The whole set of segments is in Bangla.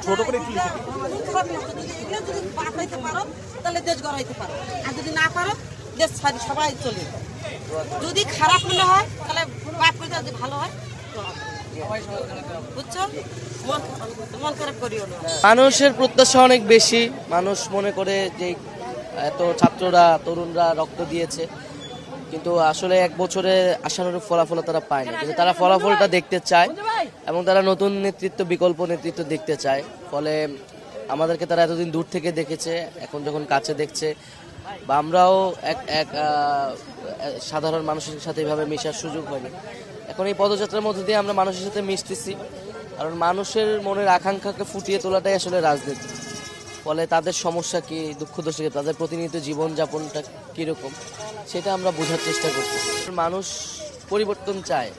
ছোট করে পাঠাইতে পারো তাহলে দেশ গড়াইতে পারো, আর যদি না পারো দেশ ছাড়ি সবাই চলে যাবে। যদি খারাপ মনে হয় তাহলে বাদ করে যদি ভালো হয় বুঝছো, মন খারাপ করিও না। মানুষের প্রত্যাশা অনেক বেশি। মানুষ মনে করে যে এত ছাত্ররা তরুণরা রক্ত দিয়েছে, কিন্তু আসলে এক বছরে আশানুরূপ ফলাফল তারা পায় না, কিন্তু তারা ফলাফলটা দেখতে চায় এবং তারা নতুন নেতৃত্ব, বিকল্প নেতৃত্ব দেখতে চায়। ফলে আমাদেরকে তারা এতদিন দূর থেকে দেখেছে, এখন যখন কাছে দেখছে বা আমরাও এক সাধারণ মানুষের সাথে এভাবে মেশার সুযোগ হয়নি, এখন এই পদযাত্রার মধ্যে দিয়ে আমরা মানুষের সাথে মিশতেছি। কারণ মানুষের মনের আকাঙ্ক্ষাকে ফুটিয়ে তোলাটাই আসলে রাজনীতি। ফলে তাদের সমস্যা কি, দুঃখ দোষ কি, তাদের প্রতিনিয়ত জীবনযাপনটা কীরকম সেটা আমরা বোঝার চেষ্টা করছি। মানুষ পরিবর্তন চায়,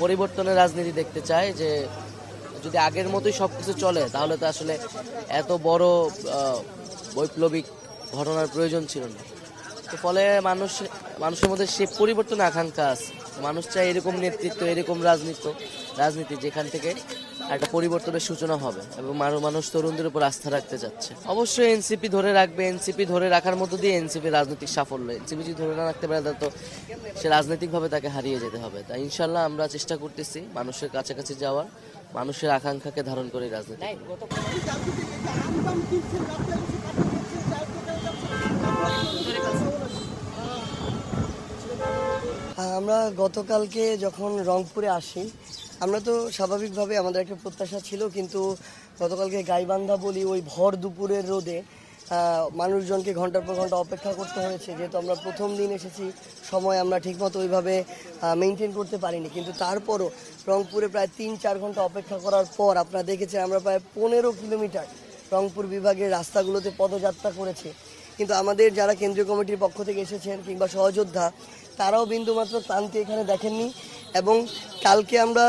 পরিবর্তনের রাজনীতি দেখতে চায়। যে যদি আগের মতোই সব কিছু চলে তাহলে তো আসলে এত বড় বৈপ্লবিক ঘটনার প্রয়োজন ছিল না। তো ফলে মানুষের মধ্যে সে পরিবর্তনের আকাঙ্ক্ষা আছে। মানুষ চায় এরকম নেতৃত্ব, এরকম রাজনীতি যেখান থেকে একটা পরিবর্তনের সূচনা হবে এবং মানুষ তরুণদের উপর আস্থা রাখতে যাচ্ছে। অবশ্যই এনসিপি ধরে রাখবে। এনসিপি ধরে রাখার মধ্য দিয়ে এনসিপি রাজনৈতিক সাফল্য। এনসিপি যদি ধরে না রাখতে পারে তো সে রাজনৈতিকভাবে তাকে হারিয়ে যেতে হবে। তাই ইনশাল্লাহ আমরা চেষ্টা করতেছি মানুষের কাছাকাছি যাওয়ার, মানুষের আকাঙ্ক্ষাকে ধারণ করে রাজনীতি। আমরা গতকালকে যখন রংপুরে আসি, আমরা তো স্বাভাবিকভাবে আমাদের একটা প্রত্যাশা ছিল, কিন্তু গতকালকে গাইবান্ধা বলি ওই ভর দুপুরের রোদে মানুষজনকে ঘন্টার পর ঘন্টা অপেক্ষা করতে হয়েছে। যেহেতু আমরা প্রথম দিন এসেছি, সময় আমরা ঠিকমতো ওইভাবে মেনটেন করতে পারিনি, কিন্তু তারপরও রংপুরে প্রায় 3-4 ঘন্টা অপেক্ষা করার পর আপনারা দেখেছেন আমরা প্রায় 15 কিলোমিটার রংপুর বিভাগের রাস্তাগুলোতে পদযাত্রা করেছি। কিন্তু আমাদের যারা কেন্দ্রীয় কমিটির পক্ষ থেকে এসেছেন কিংবা সহযোদ্ধা, তারাও বিন্দুমাত্র ক্লান্তি এখানে দেখেননি। এবং কালকে আমরা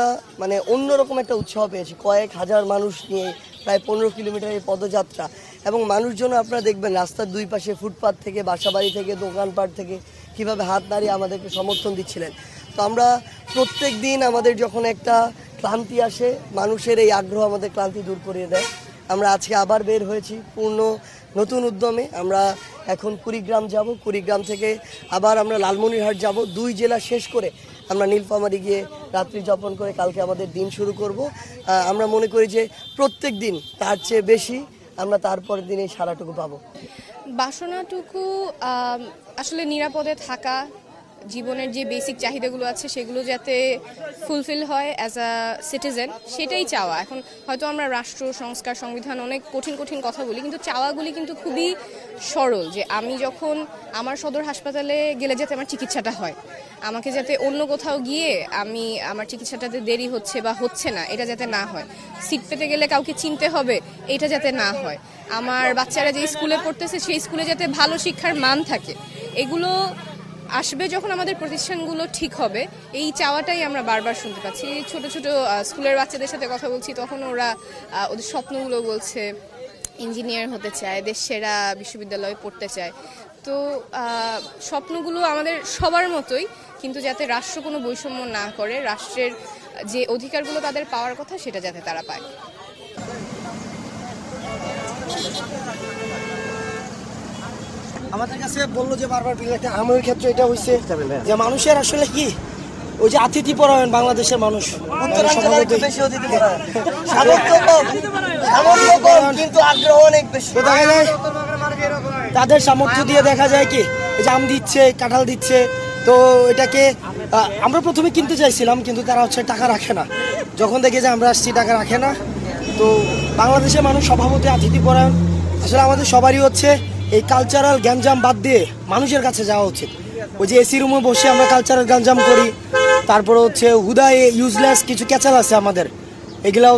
অন্যরকম একটা উৎসাহ পেয়েছি, কয়েক হাজার মানুষ নিয়ে প্রায় 15 কিলোমিটারের পদযাত্রা। এবং মানুষজন আপনারা দেখবেন রাস্তার দুই পাশে ফুটপাত থেকে, বাসাবাড়ি থেকে, দোকানপাট থেকে কীভাবে হাত নাড়িয়ে আমাদেরকে সমর্থন দিচ্ছিলেন। তো আমরা প্রত্যেক দিন আমাদের যখন একটা ক্লান্তি আসে, মানুষের এই আগ্রহ আমাদের ক্লান্তি দূর করিয়ে দেয়। আমরা আজকে আবার বের হয়েছি পূর্ণ নতুন উদ্যমে। আমরা এখন কুড়িগ্রাম যাব, কুড়িগ্রাম থেকে আবার আমরা লালমনিরহাট যাব। 2 জেলা শেষ করে আমরা নীলফামারী গিয়ে রাত্রি যাপন করে কালকে আমাদের দিন শুরু করব। আমরা মনে করি যে প্রত্যেক দিন তার চেয়ে বেশি আমরা তারপরের দিনে সারাটুকু পাবো। বাসনাটুকু আসলে নিরাপদে থাকা, জীবনের যে বেসিক চাহিদাগুলো আছে সেগুলো যাতে ফুলফিল হয় অ্যাজ আ সিটিজেন, সেটাই চাওয়া। এখন হয়তো আমরা রাষ্ট্র সংস্কার, সংবিধান অনেক কঠিন কঠিন কথা বলি, কিন্তু চাওয়াগুলি কিন্তু খুবই সরল। যে আমি যখন আমার সদর হাসপাতালে গেলে যাতে আমার চিকিৎসাটা হয়, আমাকে যাতে অন্য কোথাও গিয়ে আমার চিকিৎসাটাতে দেরি হচ্ছে বা হচ্ছে না এটা যাতে না হয়, সিট পেতে গেলে কাউকে চিনতে হবে এটা যাতে না হয়, আমার বাচ্চারা যে স্কুলে পড়তেছে সেই স্কুলে যাতে ভালো শিক্ষার মান থাকে, এগুলো আসবে যখন আমাদের প্রতিষ্ঠানগুলো ঠিক হবে। এই চাওয়াটাই আমরা বারবার শুনতে পাচ্ছি। ছোট ছোট স্কুলের বাচ্চাদের সাথে কথা বলছি, তখন ওরা ওদের স্বপ্নগুলো বলছে, ইঞ্জিনিয়ার হতে চায়, দেশ সেরা বিশ্ববিদ্যালয়ে পড়তে চায়। তো স্বপ্নগুলো আমাদের সবার মতোই, কিন্তু যাতে রাষ্ট্র কোনো বৈষম্য না করে, রাষ্ট্রের যে অধিকারগুলো তাদের পাওয়ার কথা সেটা যাতে তারা পায়। আমাদের কাছে বললো যে বারবার বিলেতে আমার ক্ষেত্রে এটা হয়েছে যে মানুষের আসলে কি ওই যে আতিথি পরায়ণ বাংলাদেশের মানুষ, তাদের সামর্থ্য দিয়ে দেখা যায় কি জাম দিচ্ছে, কাঁঠাল দিচ্ছে। তো এটাকে আমরা প্রথমে কিনতে চাইছিলাম, কিন্তু তারা টাকা রাখে না। যখন দেখে যে আমরা আসছি টাকা রাখে না। তো বাংলাদেশের মানুষ স্বভাবতই আতিথি পরায়ণ। আসলে আমাদের সবারই এই কালচারাল গ্যাঞ্জাম বাদ দিয়ে মানুষের কাছে যাওয়া উচিত। ওই যে এসি রুমে বসে আমরা কালচারাল গ্যাঞ্জাম করি, তারপরে হুদায় ইউজলেস কিছু ক্যাচাল আছে আমাদের, এগুলা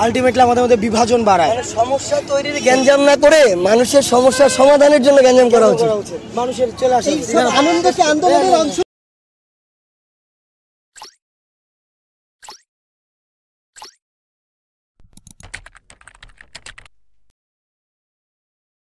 আলটিমেটলি আমাদের মধ্যে বিভাজন বাড়ায়। সমস্যা তৈরির গ্যাঞ্জাম না করে মানুষের সমস্যার সমাধানের জন্য গ্যাঞ্জাম করা উচিত। মানুষের চলে আসে আনন্দকে আন্দোলনের অংশ।